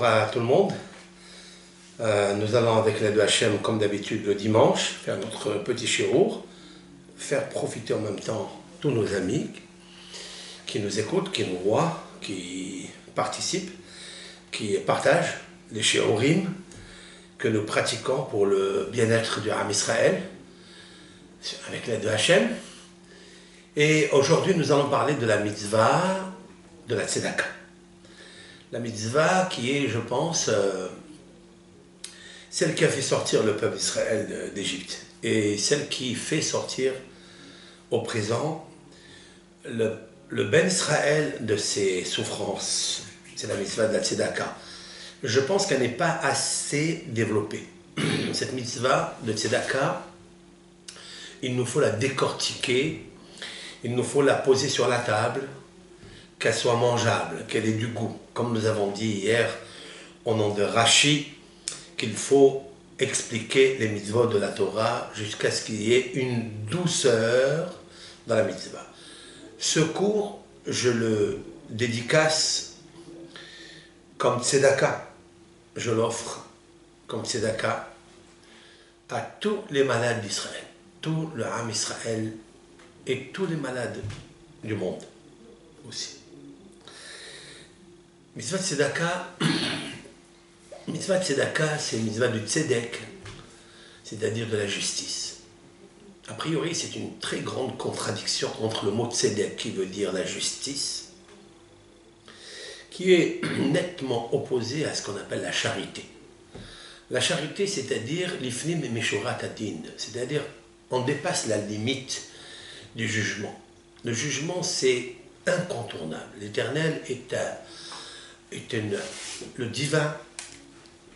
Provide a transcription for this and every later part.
Bonjour à tout le monde. Nous allons avec l'aide de Hachem, comme d'habitude, le dimanche, faire notre petit shiur, faire profiter en même temps tous nos amis qui nous écoutent, qui nous voient, qui participent, qui partagent les shiurim que nous pratiquons pour le bien-être du Ham Israël, avec l'aide de Hachem. Et aujourd'hui, nous allons parler de la mitzvah de la tzedaka. La mitzvah qui est, je pense, celle qui a fait sortir le peuple d'Israël d'Égypte et celle qui fait sortir au présent le Ben Israël de ses souffrances. C'est la mitzvah de la tzedaka. Je pense qu'elle n'est pas assez développée. Cette mitzvah de tzedaka, il nous faut la décortiquer, il nous faut la poser sur la table, qu'elle soit mangeable, qu'elle ait du goût. Comme nous avons dit hier, au nom de Rashi, qu'il faut expliquer les mitzvot de la Torah jusqu'à ce qu'il y ait une douceur dans la mitzvah. Ce cours, je le dédicace comme tzedaka. Je l'offre comme tzedaka à tous les malades d'Israël, tout le Ham Israël et tous les malades du monde aussi. Mitzvah tzedaka, c'est une mitzvah du tzedek, c'est-à-dire de la justice. A priori, c'est une très grande contradiction entre le mot tzedek, qui veut dire la justice, qui est nettement opposé à ce qu'on appelle la charité. La charité, c'est-à-dire l'ifnim et meshurat adin, c'est-à-dire on dépasse la limite du jugement. Le jugement, c'est incontournable. L'Éternel le divin.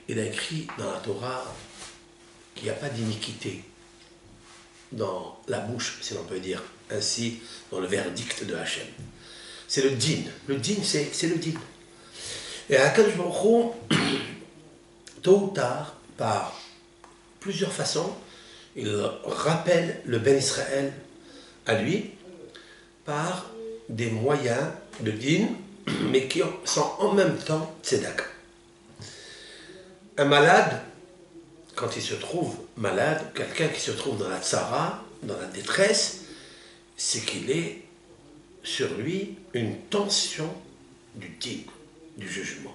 Il a écrit dans la Torah qu'il n'y a pas d'iniquité dans la bouche, si l'on peut dire ainsi, dans le verdict de Hachem. C'est le din. Le din, c'est le din. Et à Akadosh Baruch Hu, tôt ou tard, par plusieurs façons, il rappelle le Ben Israël à lui par des moyens de din, mais qui sont en même temps tzedaka. Un malade, quand il se trouve malade, quelqu'un qui se trouve dans la tzara, dans la détresse, c'est qu'il est sur lui une tension du din, du jugement.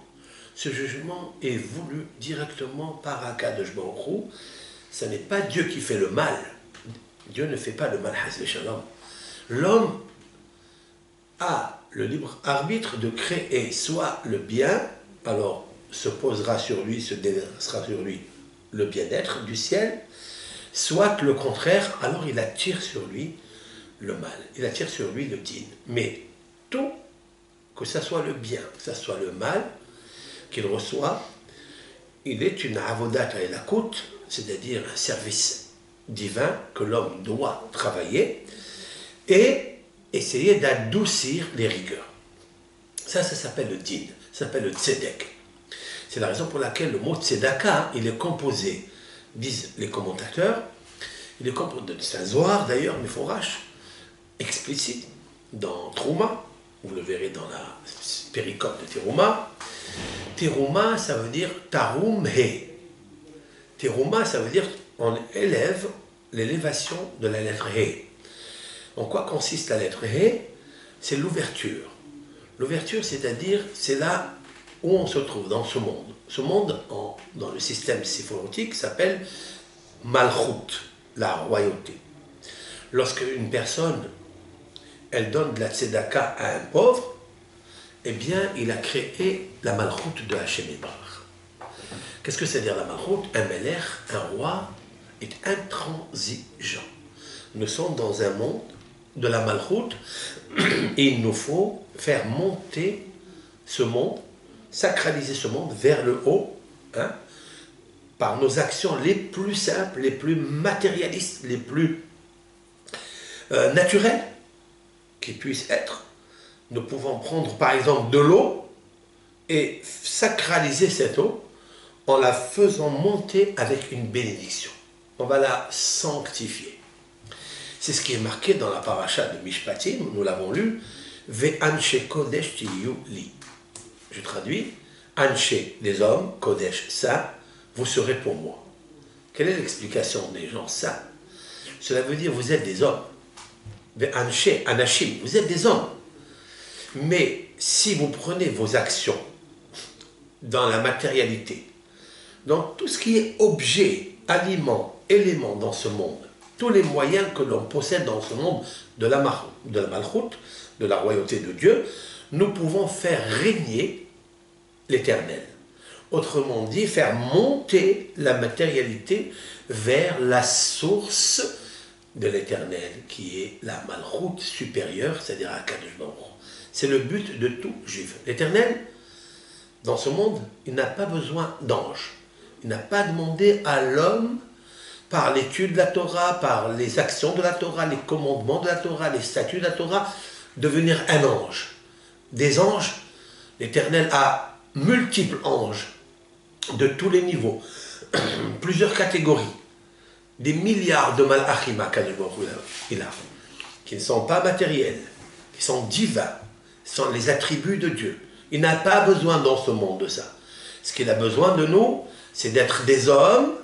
Ce jugement est voulu directement par Akadosh Baruch Hu. Ce n'est pas Dieu qui fait le mal. Dieu ne fait pas le mal, Haz v'Shalom. L'homme a le libre arbitre de créer soit le bien, alors se posera sur lui, se déversera sur lui le bien-être du ciel, soit le contraire, alors il attire sur lui le mal, il attire sur lui le din. Mais tout, que ce soit le bien, que ce soit le mal qu'il reçoit, il est une avodat elakut, c'est-à-dire un service divin que l'homme doit travailler et essayer d'adoucir les rigueurs. Ça s'appelle le din, ça s'appelle le tzedek. C'est la raison pour laquelle le mot tzedaka, il est composé, disent les commentateurs, il est composé, c'est un zohar d'ailleurs, Meforash, explicite, dans Trouma, vous le verrez dans la péricope de Teruma. Teruma, ça veut dire tarum he. Teruma, ça veut dire on élève l'élévation de la lettre he. En quoi consiste la lettre he? C'est l'ouverture. L'ouverture, c'est-à-dire, c'est là où on se trouve dans ce monde. Ce monde, dans le système séphirotique, s'appelle Malchut, la royauté. Lorsque une personne, elle donne de la tzedaka à un pauvre, eh bien, il a créé la Malchut de Hachem Yitbarach. Qu'est-ce que c'est dire la Malchut? Un melech, un roi, est intransigeant. Nous sommes dans un monde de la Malchut et il nous faut faire monter ce monde, sacraliser ce monde vers le haut, hein, par nos actions les plus simples, les plus matérialistes, les plus naturelles qui puissent être. Nous pouvons prendre par exemple de l'eau et sacraliser cette eau en la faisant monter avec une bénédiction. On va la sanctifier. C'est ce qui est marqué dans la paracha de Mishpatim, nous l'avons lu, Ve'anshe kodesh tiyu li. Je traduis, Anché, des hommes, Kodesh, saints, vous serez pour moi. Quelle est l'explication des gens saints? Cela veut dire vous êtes des hommes. Anché, Anachim, vous êtes des hommes. Mais si vous prenez vos actions dans la matérialité, dans tout ce qui est objet, aliment, élément dans ce monde, tous les moyens que l'on possède dans ce monde de la malchoute, de la royauté de Dieu, nous pouvons faire régner l'éternel. Autrement dit, faire monter la matérialité vers la source de l'éternel, qui est la malchoute supérieure, c'est-à-dire Akadosh Baruch Hu. C'est le but de tout juif. L'éternel, dans ce monde, il n'a pas besoin d'anges. Il n'a pas demandé à l'homme, par l'étude de la Torah, par les actions de la Torah, les commandements de la Torah, les statuts de la Torah, devenir un ange. Des anges, l'Éternel a multiples anges de tous les niveaux, plusieurs catégories, des milliards de malachim il a, qui ne sont pas matériels, qui sont divins, sont les attributs de Dieu. Il n'a pas besoin dans ce monde de ça. Ce qu'il a besoin de nous, c'est d'être des hommes,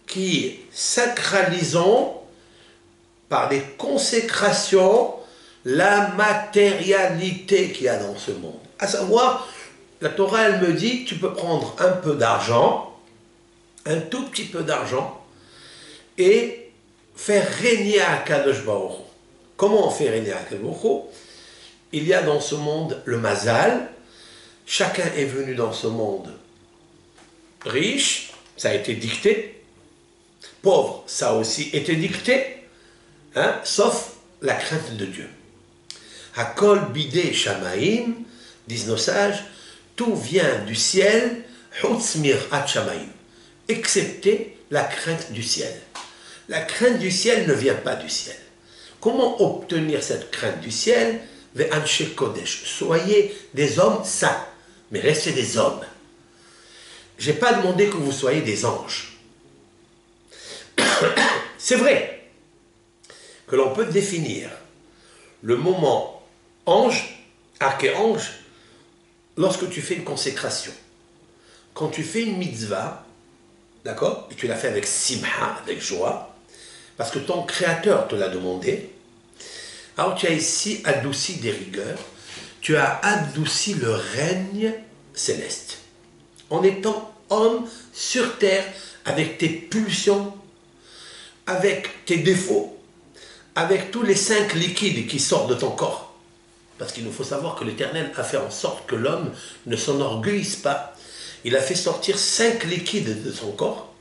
qui sacralisons par des consécrations la matérialité qu'il y a dans ce monde. À savoir, la Torah, elle me dit, tu peux prendre un peu d'argent, un tout petit peu d'argent, et faire régner Akadosh Baruch Hu. Comment on fait régner Akadosh Baruch Hu? Il y a dans ce monde le mazal. Chacun est venu dans ce monde riche, ça a été dicté. Pauvre, ça a aussi été dicté, sauf la crainte de Dieu. Hakol bidé shamaim, disent nos sages, tout vient du ciel, hutzmir at shamaim, excepté la crainte du ciel. La crainte du ciel ne vient pas du ciel. Comment obtenir cette crainte du ciel? Ve'anshe kodesh, soyez des hommes saints, mais restez des hommes. Je n'ai pas demandé que vous soyez des anges. C'est vrai que l'on peut définir le moment ange, archéange, lorsque tu fais une consécration. Quand tu fais une mitzvah, d'accord, et tu l'as fait avec simha, avec joie, parce que ton créateur te l'a demandé, alors tu as ici adouci des rigueurs, tu as adouci le règne céleste. En étant homme sur terre, avec tes pulsions, avec tes défauts, avec tous les 5 liquides qui sortent de ton corps. Parce qu'il nous faut savoir que l'Éternel a fait en sorte que l'homme ne s'enorgueillisse pas. Il a fait sortir 5 liquides de son corps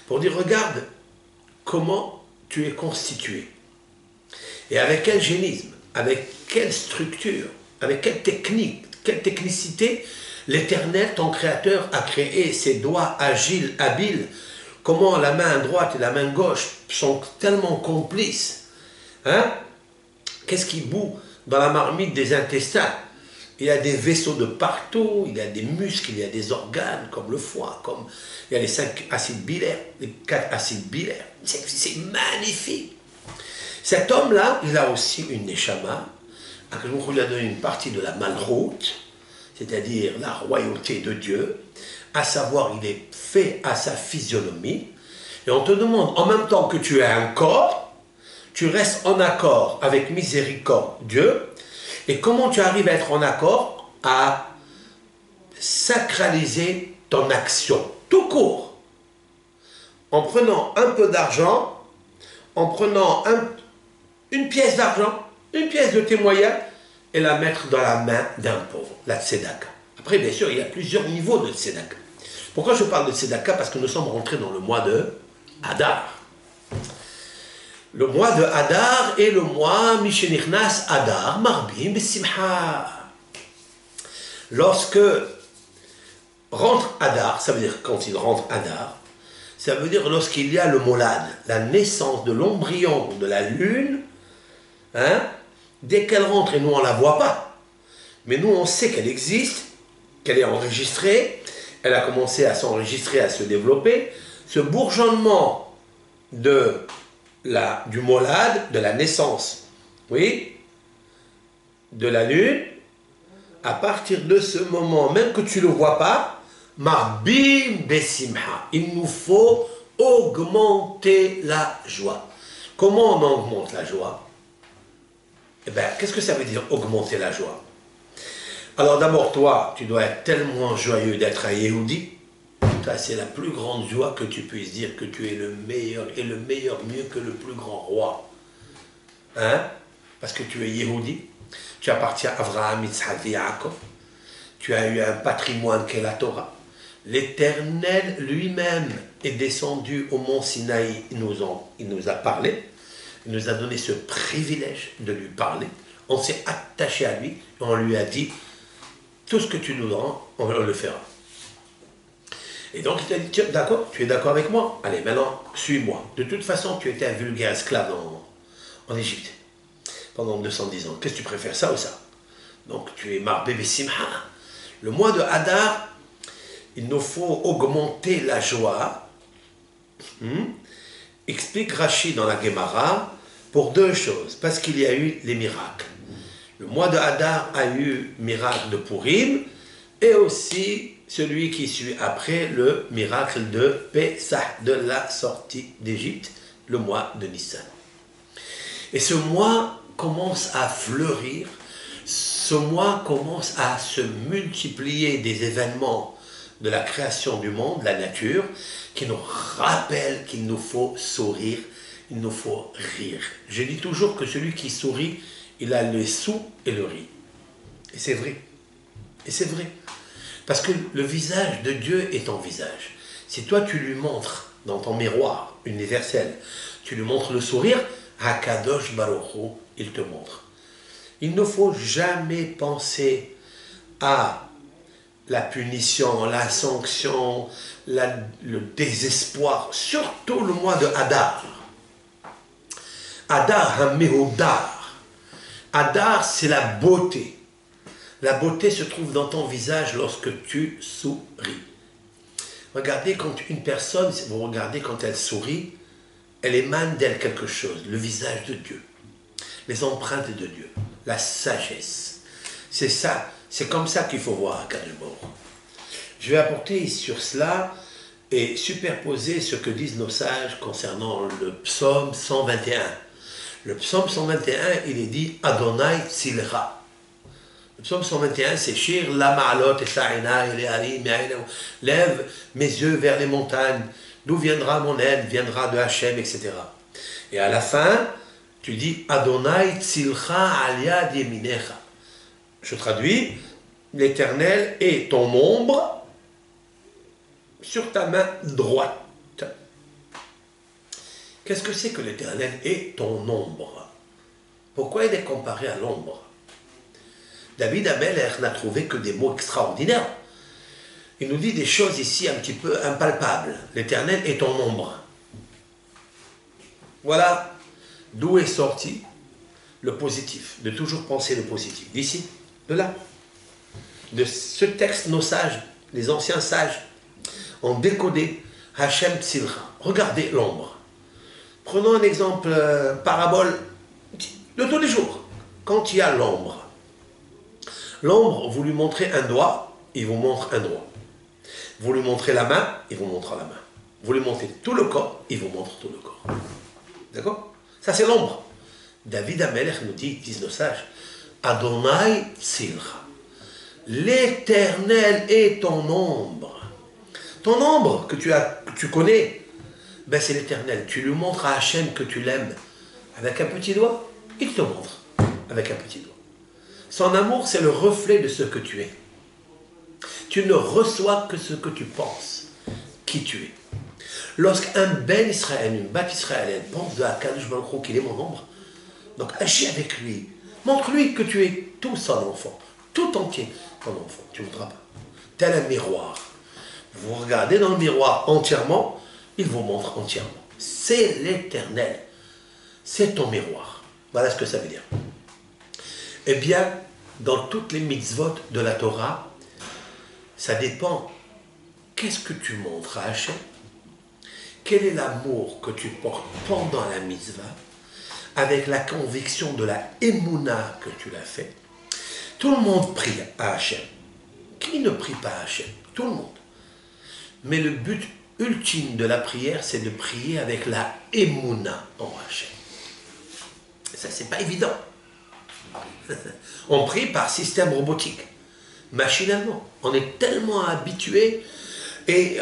pour dire, regarde comment tu es constitué. Et avec quel génisme, avec quelle structure, avec quelle technique, quelle technicité, l'Éternel, ton Créateur, a créé ses doigts agiles, habiles. Comment la main droite et la main gauche sont tellement complices. Qu'est-ce qui bout dans la marmite des intestins? Il y a des vaisseaux de partout, il y a des muscles, il y a des organes, comme le foie, comme il y a les 5 acides bilaires, les 4 acides bilaires. C'est magnifique. Cet homme-là, il a aussi une neshama. Je vous lui a donné une partie de la malroute, c'est-à-dire la royauté de Dieu, à savoir, il est fait à sa physionomie, et on te demande, en même temps que tu as un corps, tu restes en accord avec miséricorde Dieu, et comment tu arrives à être en accord? À sacraliser ton action, tout court, en prenant un peu d'argent, en prenant une pièce d'argent, une pièce de tes moyens, et la mettre dans la main d'un pauvre, la tzedaka. Après, bien sûr, il y a plusieurs niveaux de tzedaka. Pourquoi je parle de tzedaka? Parce que nous sommes rentrés dans le mois de Hadar. Le mois de Hadar est le mois Mishenichnas Hadar, Marbim Besimha. Lorsque rentre Hadar, ça veut dire quand il rentre Hadar, ça veut dire lorsqu'il y a le molad, la naissance de l'embryon de la lune, dès qu'elle rentre, et nous on ne la voit pas, mais nous on sait qu'elle existe, qu'elle est enregistrée, elle a commencé à s'enregistrer, à se développer, ce bourgeonnement du molad, de la naissance, oui, de la lune, à partir de ce moment, même que tu ne le vois pas, Marbim Besimha, il nous faut augmenter la joie. Comment on augmente la joie? Eh bien, qu'est-ce que ça veut dire augmenter la joie? Alors d'abord, toi, tu dois être tellement joyeux d'être un Yehudi. Ça, c'est la plus grande joie que tu puisses dire que tu es le meilleur, et le meilleur mieux que le plus grand roi. Hein? Parce que tu es Yehudi, tu appartiens à Abraham, Yitzhak et Yaakov, tu as eu un patrimoine qu'est la Torah. L'Éternel lui-même est descendu au mont Sinaï, il nous a parlé, il nous a donné ce privilège de lui parler. On s'est attaché à lui et on lui a dit, tout ce que tu nous donnes, on le fera. Et donc il t'a dit, d'accord, tu es d'accord avec moi? Allez, maintenant, suis-moi. De toute façon, tu étais un vulgaire esclave en Égypte pendant 210 ans. Qu'est-ce que tu préfères, ça ou ça? Donc tu es Marbé Simha. Le mois de Hadar, il nous faut augmenter la joie. Explique Rachid dans la Gemara pour deux choses. Parce qu'il y a eu les miracles. Le mois de Hadar a eu miracle de Purim et aussi celui qui suit après le miracle de Pesach, de la sortie d'Égypte, le mois de Nissan. Et ce mois commence à fleurir, ce mois commence à se multiplier des événements de la création du monde, la nature, qui nous rappellent qu'il nous faut sourire, il nous faut rire. Je dis toujours que celui qui sourit, il a le sou et le riz. Et c'est vrai. Et c'est vrai. Parce que le visage de Dieu est ton visage. Si toi tu lui montres dans ton miroir universel, tu lui montres le sourire, Hakadosh Baruch Hu, il te montre. Il ne faut jamais penser à la punition, la sanction, le désespoir, surtout le mois de Hadar. Hadar, Hamehodar. Hadar, c'est la beauté. La beauté se trouve dans ton visage lorsque tu souris. Regardez quand une personne, vous regardez quand elle sourit, elle émane d'elle quelque chose, le visage de Dieu, les empreintes de Dieu, la sagesse. C'est ça, c'est comme ça qu'il faut voir Akadosh Baruch Hu. Je vais apporter sur cela et superposer ce que disent nos sages concernant le psaume 121. Le psaume 121, il est dit Adonai Tzilcha. Le psaume 121, c'est Shir la ma'alot et sa'ina et les harim, lève mes yeux vers les montagnes, d'où viendra mon aide, viendra de Hachem, etc. Et à la fin, tu dis Adonai Tzilcha aliad yeminecha. Je traduis, l'Éternel est ton ombre sur ta main droite. Qu'est-ce que c'est que l'Éternel est ton ombre? Pourquoi il est comparé à l'ombre? David Amelech n'a trouvé que des mots extraordinaires. Il nous dit des choses ici un petit peu impalpables. L'Éternel est ton ombre. Voilà d'où est sorti le positif, de toujours penser le positif. D'ici, de là. De ce texte, nos sages, les anciens sages, ont décodé Hachem Tzilcha. Regardez l'ombre. Prenons un exemple, parabole de tous les jours. Quand il y a l'ombre, vous lui montrez un doigt, il vous montre un doigt. Vous lui montrez la main, il vous montre la main. Vous lui montrez tout le corps, il vous montre tout le corps. D'accord? Ça c'est l'ombre. David Amelech nous dit, disent nos sages, Adonai Tzilcha. L'Éternel est ton ombre. Ton ombre que tu connais, ben c'est l'Éternel. Tu lui montres à Hachem que tu l'aimes avec un petit doigt, il te montre avec un petit doigt. Son amour, c'est le reflet de ce que tu es. Tu ne reçois que ce que tu penses, qui tu es. Lorsqu'un ben Israël, une bat israélienne pense de Akadosh Baruch Hu qu'il est mon ombre, donc agis avec lui. Montre-lui que tu es tout son enfant, tout entier ton enfant. Tu ne voudras pas. Tel un miroir. Vous regardez dans le miroir entièrement, il vous montre entièrement. C'est l'Éternel. C'est ton miroir. Voilà ce que ça veut dire. Eh bien, dans toutes les mitzvot de la Torah, ça dépend. Qu'est-ce que tu montres à Hachem? Quel est l'amour que tu portes pendant la mitzvah, avec la conviction de la émouna que tu l'as fait? Tout le monde prie à Hachem. Qui ne prie pas à Hachem? Tout le monde. Mais le but ultime de la prière, c'est de prier avec la émouna en Hachem. Ça, c'est pas évident. On prie par système robotique, machinalement. On est tellement habitué et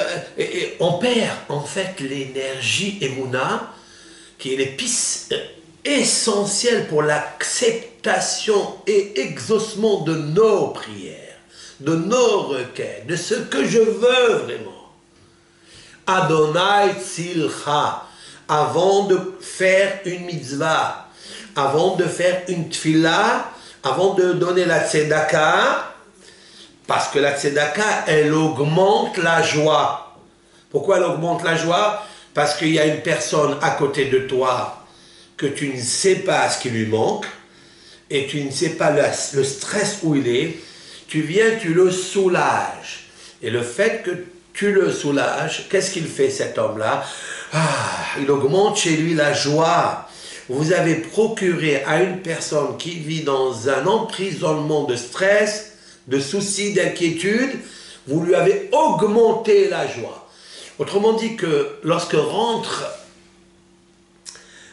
on perd en fait l'énergie émouna, qui est l'épice essentielle pour l'acceptation et exaucement de nos prières, de nos requêtes, de ce que je veux vraiment. Adonai Tzilcha, avant de faire une mitzvah, avant de faire une tfila, avant de donner la tzedaka, parce que la tzedaka, elle augmente la joie. Pourquoi elle augmente la joie? Parce qu'il y a une personne à côté de toi que tu ne sais pas ce qui lui manque, et tu ne sais pas le stress où il est, tu viens, tu le soulages. Et le fait que tu le soulages, qu'est-ce qu'il fait cet homme-là? Il augmente chez lui la joie. Vous avez procuré à une personne qui vit dans un emprisonnement de stress, de soucis, d'inquiétude, vous lui avez augmenté la joie. Autrement dit que lorsque rentre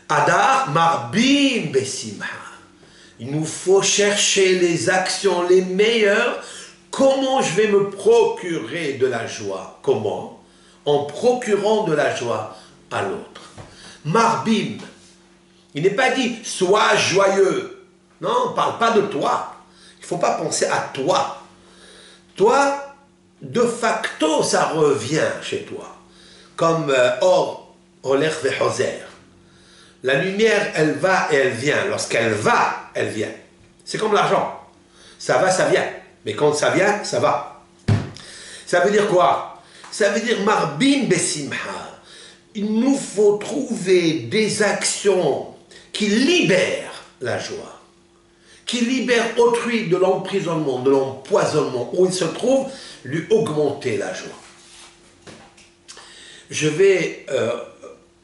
Adar, Marbim Besimha, il nous faut chercher les actions les meilleures. Comment je vais me procurer de la joie? Comment? En procurant de la joie à l'autre. Marbim. Il n'est pas dit « sois joyeux ». Non, on ne parle pas de toi. Il ne faut pas penser à toi. Toi, de facto, ça revient chez toi. Comme Or, Oler Vehoser. La lumière, elle va et elle vient. Lorsqu'elle va, elle vient. C'est comme l'argent. Ça va, ça vient. Mais quand ça vient, ça va. Ça veut dire quoi? Ça veut dire Marbim Besimha. Il nous faut trouver des actions qui libèrent la joie, qui libèrent autrui de l'emprisonnement, de l'empoisonnement où il se trouve, lui augmenter la joie. Je vais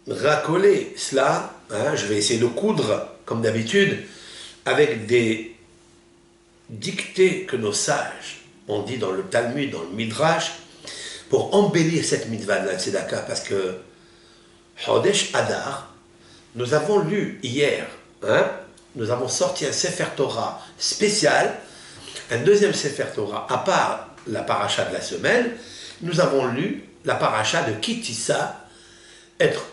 racoler cela, je vais essayer de coudre, comme d'habitude, avec des dictées que nos sages ont dit dans le Talmud, dans le Midrash, pour embellir cette mitzvah de la tzedaka, parce que Chodesh Adar, nous avons lu hier, nous avons sorti un Sefer Torah spécial, un deuxième Sefer Torah, à part la paracha de la semaine, nous avons lu la paracha de Kitissa, être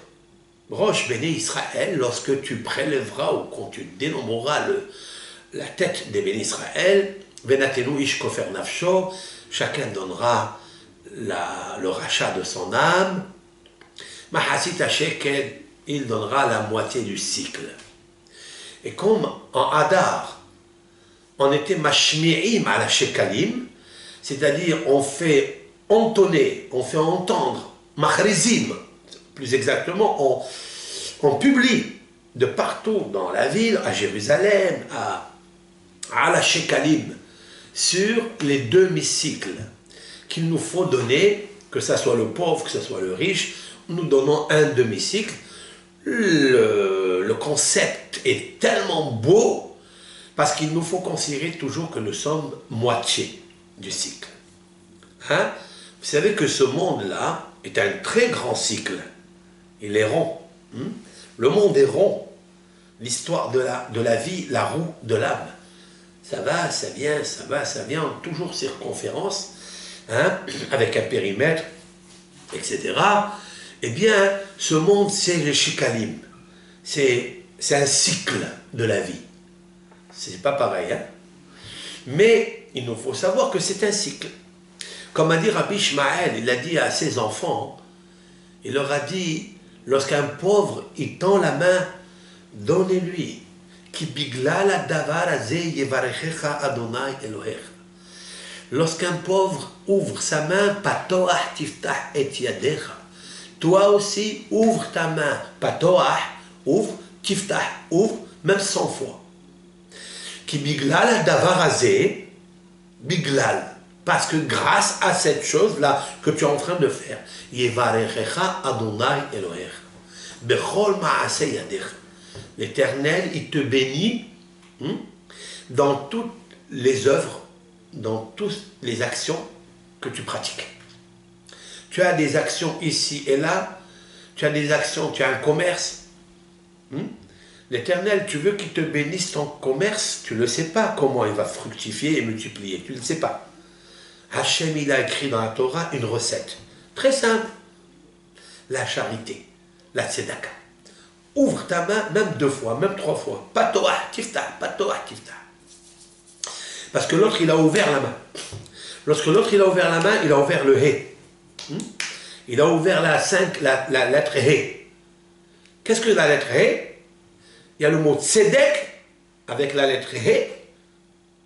Rosh Béné Israël, lorsque tu prélèveras ou quand tu dénombreras la tête des Béné Israël, Venatenu Ish Kofer Nafsho, chacun donnera le rachat de son âme, Mahasit Shekel, il donnera la moitié du cycle. Et comme en Adar, on était mashmi'im à la shekalim, c'est-à-dire on fait entonner, on fait entendre, machrizim, plus exactement, on publie de partout dans la ville, à Jérusalem, à la shekalim, sur les demi-cycles qu'il nous faut donner, que ce soit le pauvre, que ce soit le riche, nous donnons un demi-cycle. Le concept est tellement beau parce qu'il nous faut considérer toujours que nous sommes moitié du cycle. Vous savez que ce monde-là est un très grand cycle. Il est rond. Le monde est rond. L'histoire de la vie, la roue de l'âme. Ça va, ça vient, ça va, ça vient, toujours circonférence, avec un périmètre, etc. Eh bien, ce monde, c'est le shikalim. C'est un cycle de la vie. C'est pas pareil, Mais il nous faut savoir que c'est un cycle. Comme a dit Rabbi Ishmael, il a dit à ses enfants, il leur a dit, lorsqu'un pauvre, il tend la main, donnez-lui. Ki biglal hadavar hazeh yevarechecha Adonai Elohecha. Lorsqu'un pauvre ouvre sa main, patoach tiftach et yadecha. Toi aussi, ouvre ta main. Patoach, ouvre, tiftach, ouvre, même 100 fois. Ki biglal davar hazeh, biglal, parce que grâce à cette chose-là que tu es en train de faire, yevarechecha Adonai Elohecha, bechol maaseh yadecha. L'Éternel, il te bénit dans toutes les œuvres, dans toutes les actions que tu pratiques. Tu as des actions ici et là, tu as des actions, tu as un commerce. L'Éternel, tu veux qu'il te bénisse ton commerce, tu ne le sais pas comment il va fructifier et multiplier, tu ne le sais pas. Hachem, il a écrit dans la Torah une recette, très simple. La charité, la tzedaka. Ouvre ta main, même 2 fois, même 3 fois. Patoah, tifta, patoah, tifta. Parce que l'autre, il a ouvert la main. Lorsque l'autre, il a ouvert la main, il a ouvert le hé. Il a ouvert la lettre hé. Qu'est-ce que la lettre hé? Il y a le mot tzedek avec la lettre hé.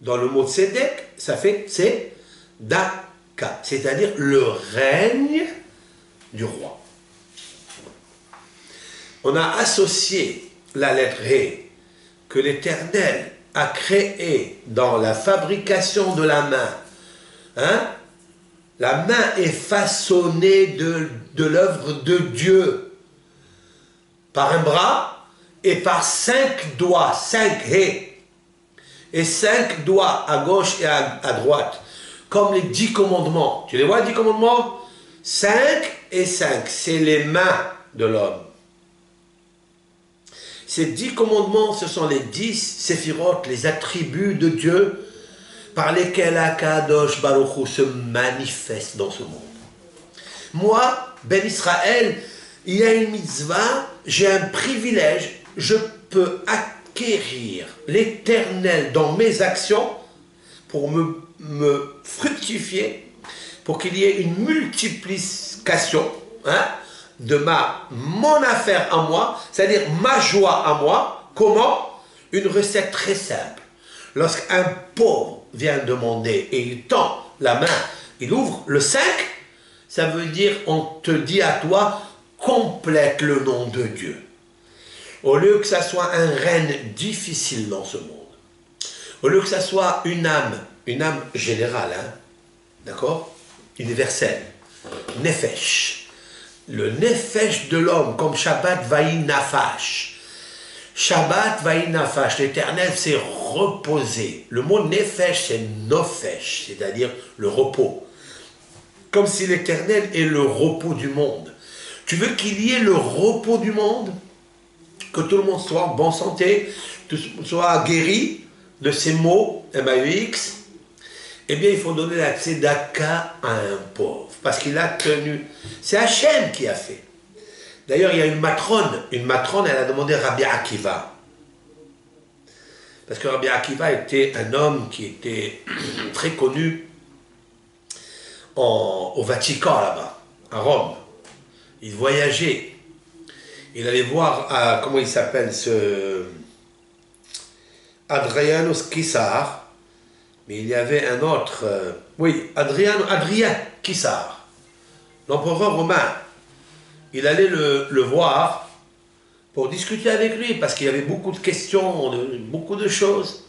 Dans le mot tzedek, ça fait tzedaka, c'est-à-dire le règne du roi. On a associé la lettre hé que l'Éternel a créée dans la fabrication de la main. La main est façonnée de l'œuvre de Dieu par un bras et par 5 doigts, 5 hé, et 5 doigts à gauche et à droite, comme les 10 commandements. Tu les vois, les 10 commandements? 5 et 5, c'est les mains de l'homme. Ces 10 commandements, ce sont les 10 séphirotes, les attributs de Dieu par lesquels Akadosh Baruch Hu se manifeste dans ce monde. Moi, Ben Israël, il y a une mitzvah, j'ai un privilège, je peux acquérir l'Éternel dans mes actions pour me fructifier, pour qu'il y ait une multiplication de mon affaire à moi, c'est-à-dire ma joie à moi. Comment? Une recette très simple. Lorsqu'un pauvre vient demander et il tend la main, il ouvre le 5, ça veut dire on te dit à toi, complète le nom de Dieu. Au lieu que ça soit un règne difficile dans ce monde, au lieu que ça soit une âme générale, d'accord, universelle, nefesh, le nefesh de l'homme, comme Shabbat vaï nafash. Shabbat vaï nafash, l'Éternel s'est reposé. Le mot nefesh, c'est nofesh, c'est-à-dire le repos. Comme si l'Éternel est le repos du monde. Tu veux qu'il y ait le repos du monde? Que tout le monde soit en bonne santé, soit guéri de ces maux, M-A-U-X. Eh bien, il faut donner la tzedaka à un pauvre. Parce qu'il a tenu. C'est Hachem qui a fait. D'ailleurs, il y a une matrone. Une matrone, elle a demandé à Rabbi Akiva. Parce que Rabbi Akiva était un homme qui était très connu au Vatican, là-bas, à Rome. Il voyageait. Il allait voir, comment il s'appelle, ce Adrianus Kissar. Mais il y avait un autre, Adrien Kissar, l'empereur romain. Il allait le voir pour discuter avec lui, parce qu'il y avait beaucoup de questions, beaucoup de choses.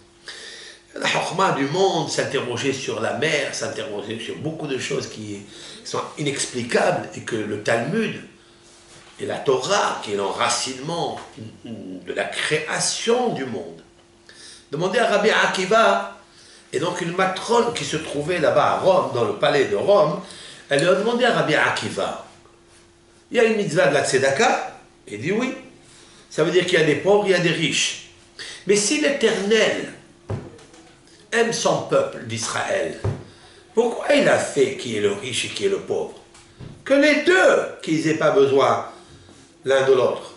La chokma du monde s'interrogeait sur la mer, s'interrogeait sur beaucoup de choses qui sont inexplicables, et que le Talmud et la Torah, qui est l'enracinement de la création du monde, demandait à Rabbi Akiva. Et donc une matrone qui se trouvait là-bas à Rome, dans le palais de Rome, elle lui a demandé à Rabbi Akiva, il y a une mitzvah de la tzedaka? Il dit oui. Ça veut dire qu'il y a des pauvres, il y a des riches. Mais si l'Éternel aime son peuple d'Israël, pourquoi il a fait qui est le riche et qui est le pauvre? Que les deux, qu'ils n'aient pas besoin l'un de l'autre.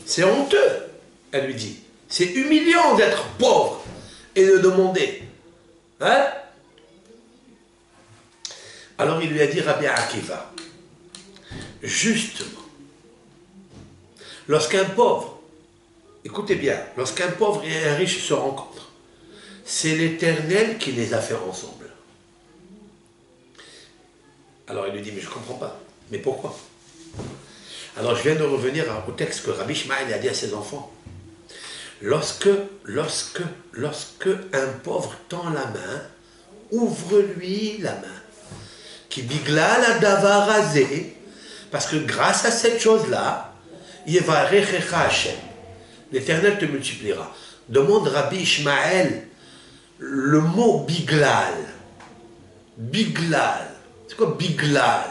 C'est honteux, elle lui dit. C'est humiliant d'être pauvre et de demander. Alors il lui a dit, Rabbi Akiva, justement, lorsqu'un pauvre, écoutez bien, lorsqu'un pauvre et un riche se rencontrent, c'est l'Éternel qui les a fait ensemble. Alors il lui dit, mais je ne comprends pas. Mais pourquoi? Alors je viens de revenir au texte que Rabbi Ishmael a dit à ses enfants. Lorsque un pauvre tend la main, ouvre-lui la main. Qui bigla la davar azé, parce que grâce à cette chose-là, Yevarechecha Hashem, l'Éternel te multipliera. Demande Rabbi Ishmael, le mot biglal. Biglal. C'est quoi biglal?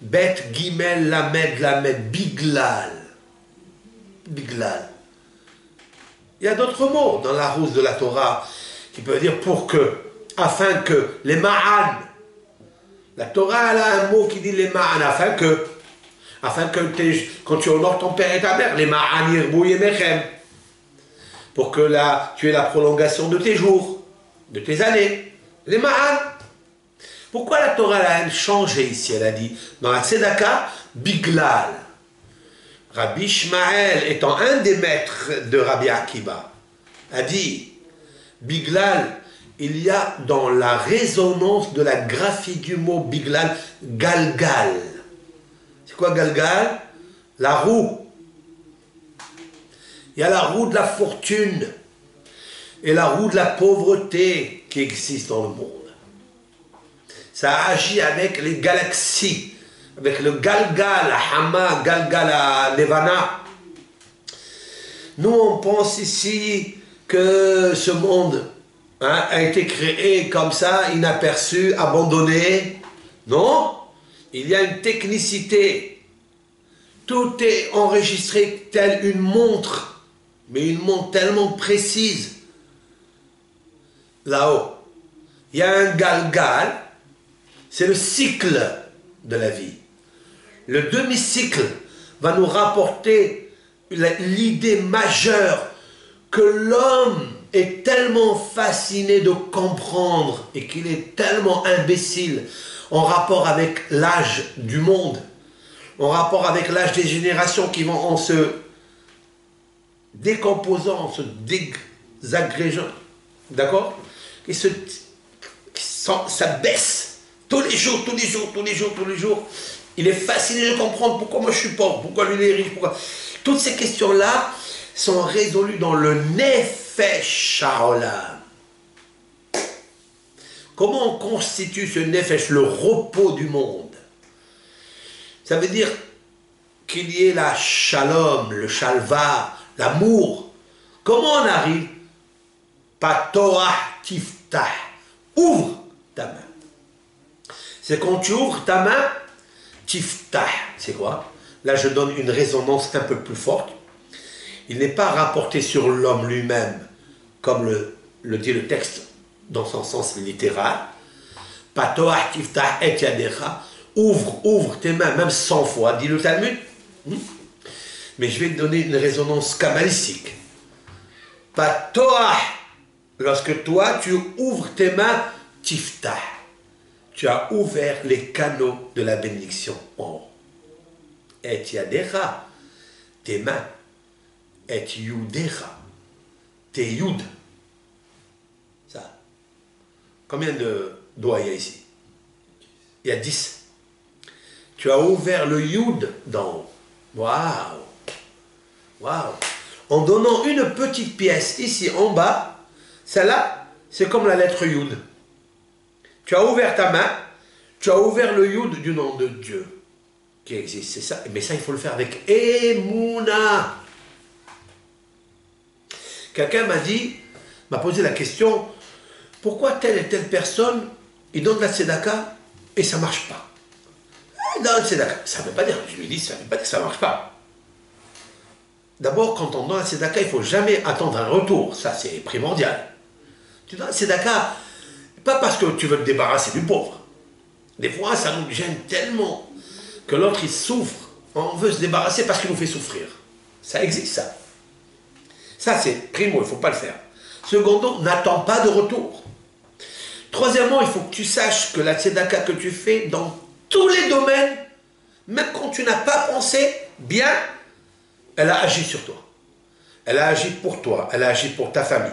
Bet, gimel, lamed, biglal. Biglal. Il y a d'autres mots dans la rousse de la Torah qui peuvent dire pour que, afin que, les ma'an. La Torah, elle a un mot qui dit les ma'an, afin que quand tu honores ton père et ta mère, les ma'an yirbu yemechem. Pour que tu aies la prolongation de tes jours, de tes années. Les ma'an. Pourquoi la Torah a changé ici? Elle a dit, dans la Tzedaka, biglal. Rabbi Ishmael, étant un des maîtres de Rabbi Akiba, a dit, biglal, il y a dans la résonance de la graphie du mot biglal, galgal. C'est quoi galgal? La roue. Il y a la roue de la fortune et la roue de la pauvreté qui existe dans le monde. Ça agit avec les galaxies, avec le Galgal à Hama, Galgal à Nevana. Nous, on pense ici que ce monde a été créé comme ça, inaperçu, abandonné. Non, il y a une technicité. Tout est enregistré telle une montre, mais une montre tellement précise. Là-haut, il y a un Galgal. C'est le cycle de la vie. Le demi-cycle va nous rapporter l'idée majeure que l'homme est tellement fasciné de comprendre et qu'il est tellement imbécile en rapport avec l'âge du monde, en rapport avec l'âge des générations qui vont en se décomposant, en se désagrégeant, d'accord? Et ça baisse. Tous les jours. Il est fasciné de comprendre pourquoi moi je suis pauvre, pourquoi lui il est riche, pourquoi. Toutes ces questions-là sont résolues dans le Nefesh Haolam. Comment on constitue ce Nefesh, le repos du monde? Ça veut dire qu'il y ait la Shalom, le Shalva, l'amour. Comment on arrive? Patoah tiftah. Ouvre ta main. C'est quand tu ouvres ta main, tiftah, c'est quoi? Là, je donne une résonance un peu plus forte. Il n'est pas rapporté sur l'homme lui-même, comme le dit le texte dans son sens littéral. Patoah tiftah et yadecha. Ouvre tes mains, même 100 fois, dit le Talmud. Mais je vais te donner une résonance kabbalistique. Patoah, lorsque toi, tu ouvres tes mains, tiftah. Tu as ouvert les canaux de la bénédiction en haut. Et yadecha, tes mains. Et yudecha, tes yud. Ça. Combien de doigts il y a ici? Il y a 10. Tu as ouvert le yud d'en haut. Waouh! Waouh! En donnant une petite pièce ici en bas, celle-là, c'est comme la lettre yud. Tu as ouvert ta main, tu as ouvert le yud du nom de Dieu qui existe, c'est ça. Mais ça, il faut le faire avec Emouna. Quelqu'un m'a posé la question, pourquoi telle et telle personne, il donne la tzedaka et ça ne marche pas? Il donne la tzedaka. Ça ne veut pas dire, je lui dis, ça ne veut pas dire que ça ne marche pas. D'abord, quand on donne la tzedaka, il ne faut jamais attendre un retour. Ça, c'est primordial. Tu donnes la tzedaka, pas parce que tu veux te débarrasser du pauvre. Des fois, ça nous gêne tellement que l'autre, il souffre. On veut se débarrasser parce qu'il nous fait souffrir. Ça existe, ça. Ça, c'est primo, il ne faut pas le faire. Secondo, n'attends pas de retour. Troisièmement, il faut que tu saches que la tzedaka que tu fais dans tous les domaines, même quand tu n'as pas pensé bien, elle a agi sur toi. Elle a agi pour toi. Elle a agi pour ta famille.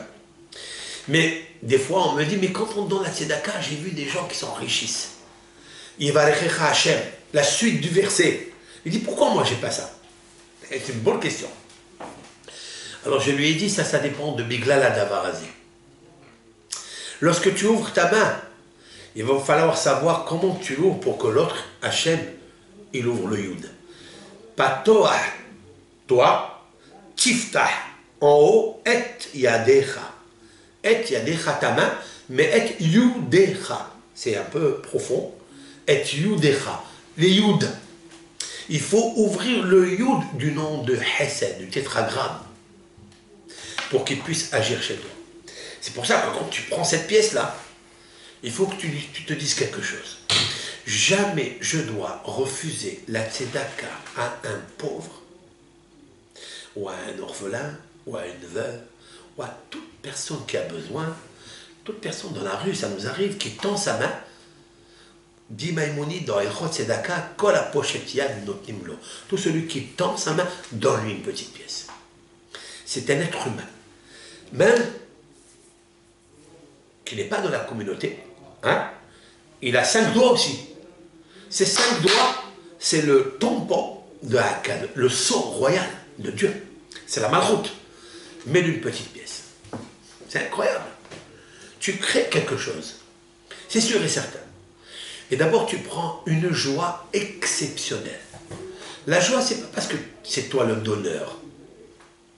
Mais des fois, on me dit, mais quand on donne la tzedaka, j'ai vu des gens qui s'enrichissent. Yivarechecha Hashem, la suite du verset. Il dit, pourquoi moi, j'ai pas ça? C'est une bonne question. Alors je lui ai dit, ça dépend de Biglal Adavarazi. Lorsque tu ouvres ta main, il va falloir savoir comment tu l'ouvres pour que l'autre, Hachem, il ouvre le Yud. Patoah, toi, tiftah, en haut, et yadecha, Et yadecha ta main, mais et yudecha. C'est un peu profond. Et yudecha. Les yud. Il faut ouvrir le yud du nom de Hesed, du tétragramme, pour qu'il puisse agir chez toi. C'est pour ça que quand tu prends cette pièce-là, il faut que tu te dises quelque chose. Jamais je dois refuser la tzedaka à un pauvre, ou à un orphelin, ou à une veuve, ou à toute personne qui a besoin, toute personne dans la rue, ça nous arrive, qui tend sa main. Dit Maïmonide dans Elchot Tzedaka, Kol hapochet yad notnim lo. Tout celui qui tend sa main, donne-lui une petite pièce. C'est un être humain. Même qui n'est pas dans la communauté, hein, il a 5 doigts aussi. Ces 5 doigts, c'est le tampon de Akkad, le sceau royal de Dieu. C'est la malroute. Mets-lui une petite pièce. C'est incroyable. Tu crées quelque chose. C'est sûr et certain. Et d'abord, tu prends une joie exceptionnelle. La joie, c'est pas parce que c'est toi le donneur.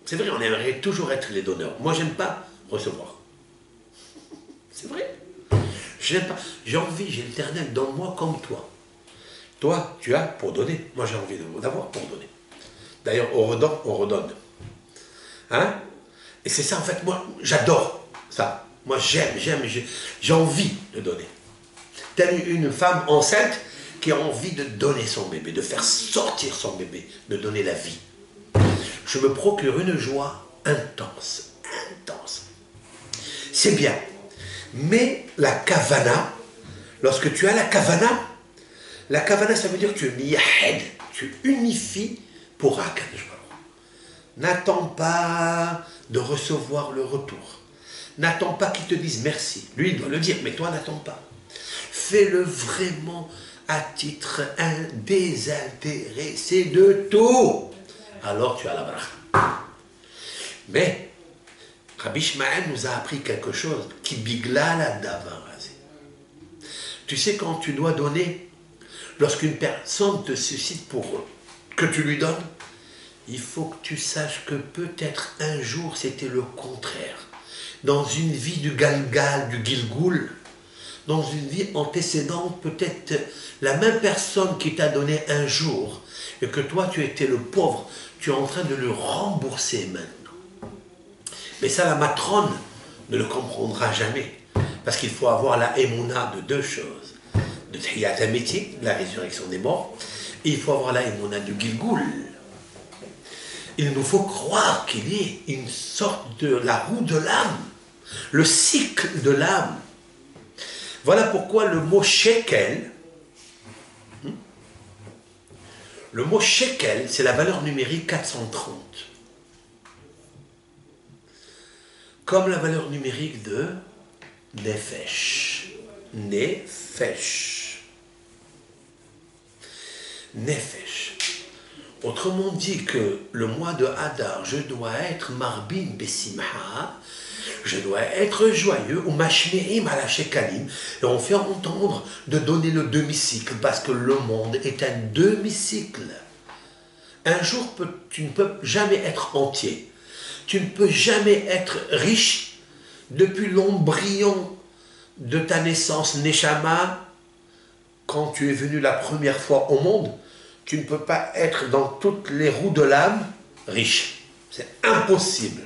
C'est vrai, on aimerait toujours être les donneurs. Moi, j'aime pas recevoir. C'est vrai. J'aime pas. J'ai envie, j'ai l'Éternel dans moi comme toi. Toi, tu as pour donner. Moi, j'ai envie d'avoir pour donner. D'ailleurs, on redonne. Hein? Et c'est ça, en fait, moi, j'adore ça. Moi, j'ai envie de donner. Telle une femme enceinte qui a envie de donner son bébé, de faire sortir son bébé, de donner la vie. Je me procure une joie intense. C'est bien. Mais la kavana, lorsque tu as la kavana, ça veut dire que tu es miyahed, tu unifies pour Akadosh Baruch. N'attends pas de recevoir le retour. N'attends pas qu'il te dise merci. Lui, il doit le dire, mais toi, n'attends pas. Fais-le vraiment à titre désintéressé de tout. Alors tu as la bracha. Mais Rabbi Ishmael nous a appris quelque chose qui bigla la davarase. Tu sais, quand tu dois donner, lorsqu'une personne te suscite pour que tu lui donnes, il faut que tu saches que peut-être un jour c'était le contraire. Dans une vie du Galgal, du Gilgoul, dans une vie antécédente, peut-être la même personne qui t'a donné un jour, et que toi tu étais le pauvre, tu es en train de le rembourser maintenant. Mais ça, la matrone ne le comprendra jamais, parce qu'il faut avoir la émouna de 2 choses, de Tchiyat HaMetim, la résurrection des morts, et il faut avoir la émouna du Gilgoul. Il nous faut croire qu'il y ait une sorte de la roue de l'âme, le cycle de l'âme. Voilà pourquoi le mot shekel, c'est la valeur numérique 430. Comme la valeur numérique de nefesh. Nefesh. Autrement dit que le mois de Hadar, je dois être marbin besimha, je dois être joyeux, ou mashmerim ala shekalim, et on fait entendre de donner le demi-cycle, parce que le monde est un demi-cycle. Un jour, tu ne peux jamais être entier. Tu ne peux jamais être riche depuis l'embryon de ta naissance, Neshama, quand tu es venu la première fois au monde. Tu ne peux pas être dans toutes les roues de l'âme riche. C'est impossible.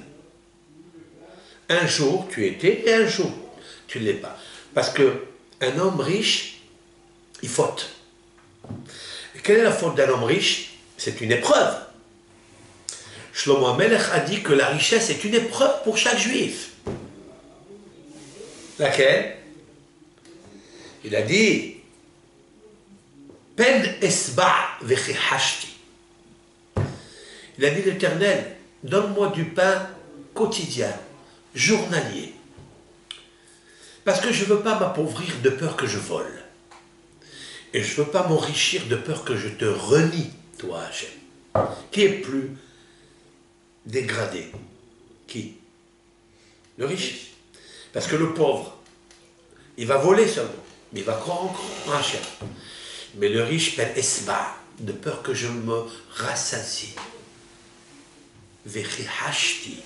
Un jour, tu étais, et un jour, tu ne l'es pas. Parce qu'un homme riche, il faute. Et quelle est la faute d'un homme riche? C'est une épreuve. Shlomo HaMelech a dit que la richesse est une épreuve pour chaque juif. Laquelle? Il a dit Pen esba vechihashti. Il a dit l'Éternel, donne-moi du pain quotidien, journalier. Parce que je ne veux pas m'appauvrir de peur que je vole. Et je ne veux pas m'enrichir de peur que je te renie, toi, Hachem. Qui est plus dégradé? Qui? Le riche. Parce que le pauvre, il va voler seulement, mais il va croire en Hachem. Mais le riche pen esba, de peur que je me rassasie. Vechihashti.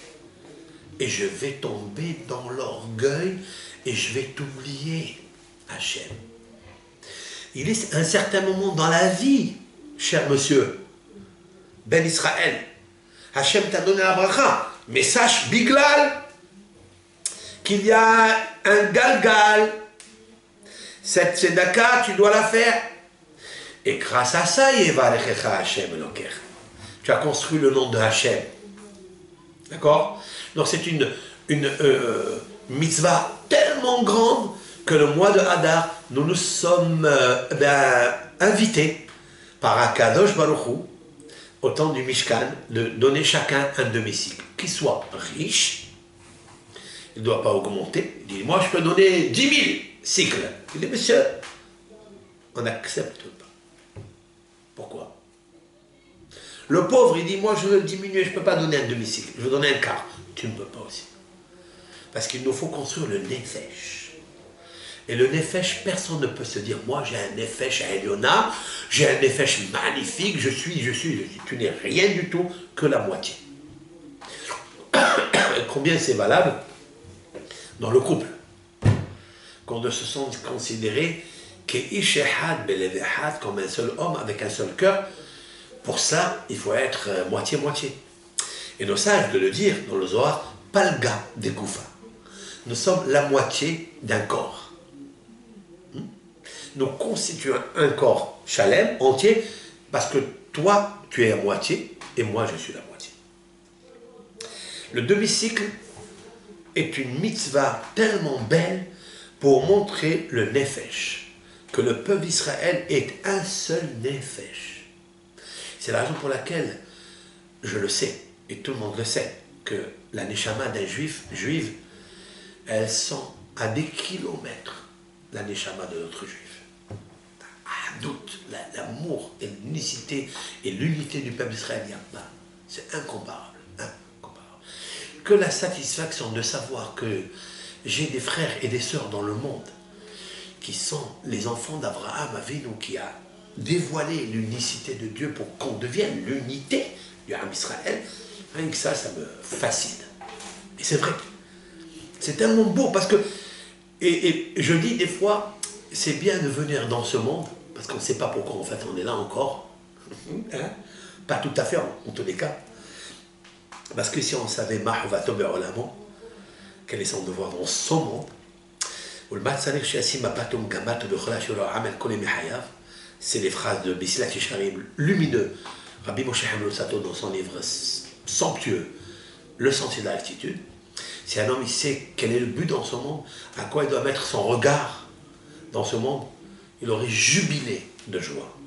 et je vais tomber dans l'orgueil et je vais t'oublier, Hachem. Il est un certain moment dans la vie, cher monsieur, Ben Israël, Hachem t'a donné la bracha, mais sache, Biglal, qu'il y a un galgal, cette tzedaka, tu dois la faire. Et grâce à ça, Hachem Eloker. Tu as construit le nom de Hachem. D'accord? Donc c'est une mitzvah tellement grande que le mois de Hadar, nous nous sommes invités par Akadosh Baruch Hu, au temps du Mishkan, de donner chacun un demi-cycle, qui soit riche, il ne doit pas augmenter. Il dit, moi je peux donner 10 000 cycles. Il dit, monsieur, on n'accepte pas. Pourquoi? Le pauvre, il dit, moi je veux diminuer, je ne peux pas donner un demi-cycle, je veux donner un quart. Tu ne peux pas aussi. Parce qu'il nous faut construire le nefesh. Et le nefesh, personne ne peut se dire, moi j'ai un nefesh à Eliona, j'ai un nefesh magnifique, je suis. Tu n'es rien du tout que la moitié. Combien c'est valable dans le couple? Qu'on ne se sente considéré comme un seul homme avec un seul cœur. Pour ça, il faut être moitié-moitié. Et nos sages de le dire dans le Zohar, Palga de Goufa. Nous sommes la moitié d'un corps. Nous constituons un corps chalem, entier, parce que toi, tu es à moitié, et moi, je suis la moitié. Le demi-cycle est une mitzvah tellement belle pour montrer le nefesh, que le peuple d'Israël est un seul nefesh. C'est la raison pour laquelle, je le sais, et tout le monde le sait, que la neshama d'un juive, elles sont à des kilomètres, la neshama de notre juif. Doute, l'amour et l'unicité et l'unité du peuple d'Israël, il n'y a pas. C'est incomparable, incomparable. Que la satisfaction de savoir que j'ai des frères et des sœurs dans le monde qui sont les enfants d'Abraham Avinu, qui a dévoilé l'unicité de Dieu pour qu'on devienne l'unité du Ham Israël, rien que ça me fascine. Et c'est vrai. C'est tellement beau parce que, et je dis des fois, c'est bien de venir dans ce monde, parce qu'on ne sait pas pourquoi en fait on est là encore, hein? Pas tout à fait en tous les cas, parce que si on savait quel est son devoir dans ce monde, c'est les phrases de Mesilat Yesharim lumineux, Rabbi Moshe Hamlou Sato dans son livre somptueux, Le sentier de la rectitude. Si un homme il sait quel est le but dans ce monde, à quoi il doit mettre son regard dans ce monde, il aurait jubilé de joie.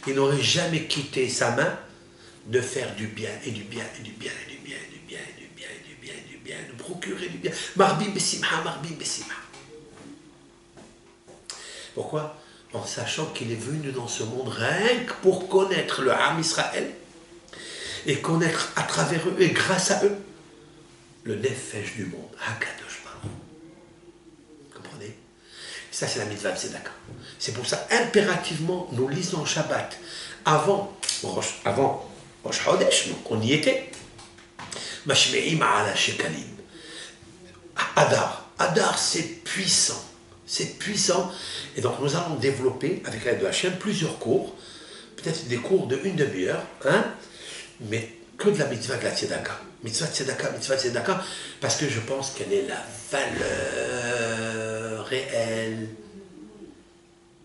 Il n'aurait jamais quitté sa main de faire du bien, et du bien, et du bien, et du bien, et du bien, et du bien, et du bien, et du bien, de procurer du bien. Marbi Bessimha, Marbi Bessimha. Pourquoi? En sachant qu'il est venu dans ce monde rien que pour connaître le Ham Israël et connaître à travers eux et grâce à eux le nefesh du monde. Hakadosh Baruch. Comprenez? Ça, c'est la mitzvah de Tzedaka. C'est pour ça, impérativement, nous lisons Shabbat avant Rosh Chodesh, donc on y était. Mashme'im ala shekalim. Hadar, c'est puissant. C'est puissant. Et donc, nous allons développer, avec l'aide de Hachem, plusieurs cours. Peut-être des cours de une demi-heure, hein, mais que de la mitzvah de la Tzedaka. Mitzvah Tzedaka, parce que je pense qu'elle est la valeur réelle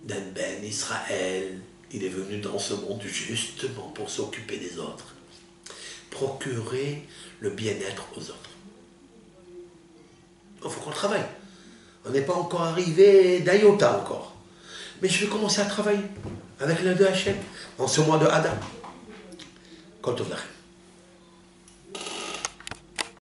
d'un Ben Israël. Il est venu dans ce monde justement pour s'occuper des autres. Procurer le bien-être aux autres. Il faut qu'on travaille. On n'est pas encore arrivé d'Ayota encore. Mais je vais commencer à travailler avec l'aide de Hachem en ce mois de Hadar. Kol Tov Lachem.